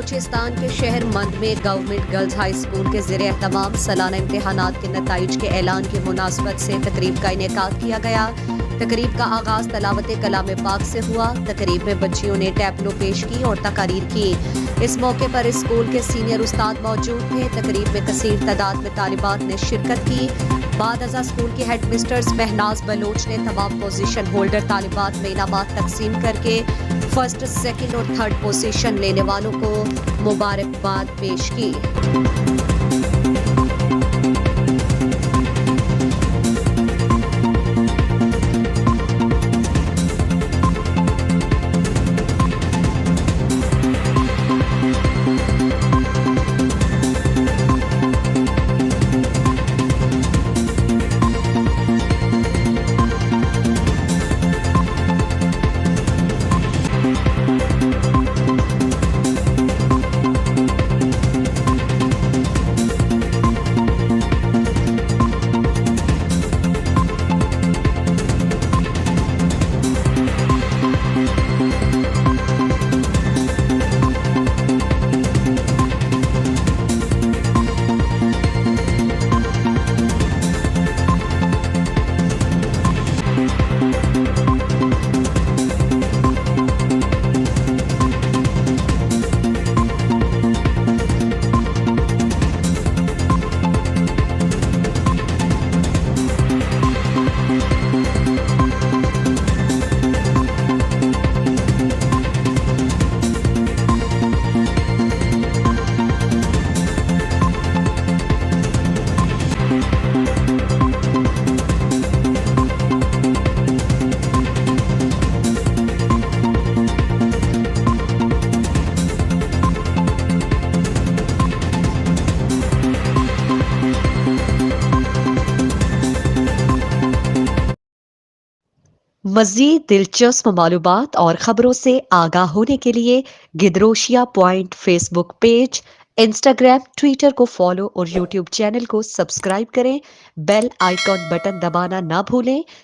بلوچستان کے شہر مند میں گورنمنٹ گرلز ہائی اسکول کے زیر اہتمام سالانہ امتحانات کے نتائج کے اعلان کی مناسبت سے تقریب کا انعقاد کیا گیا۔ تقریب کا آغاز تلاوت کلام پاک سے ہوا۔ تقریب میں بچیوں نے ٹیبلو پیش کی اور تقاریر کی۔ اس موقع پر اسکول کے سینئر استاد موجود تھے۔ تقریب میں کثیر تعداد میں طالبات نے شرکت کی۔ بعد ازاں اسکول کی ہیڈ مسٹرز مہناز بلوچ نے تمام پوزیشن ہولڈر طالبات میں انعامات تقسیم کر کے فرسٹ، سیکنڈ اور تھرڈ پوزیشن لینے والوں کو مبارکباد پیش کی۔ مزید دلچسپ معلومات اور خبروں سے آگاہ ہونے کے لیے Gedrosia point Facebook page, Instagram, Twitter کو فالو اور یوٹیوب چینل کو سبسکرائب کریں۔ بیل آئیکن بٹن دبانا نہ بھولیں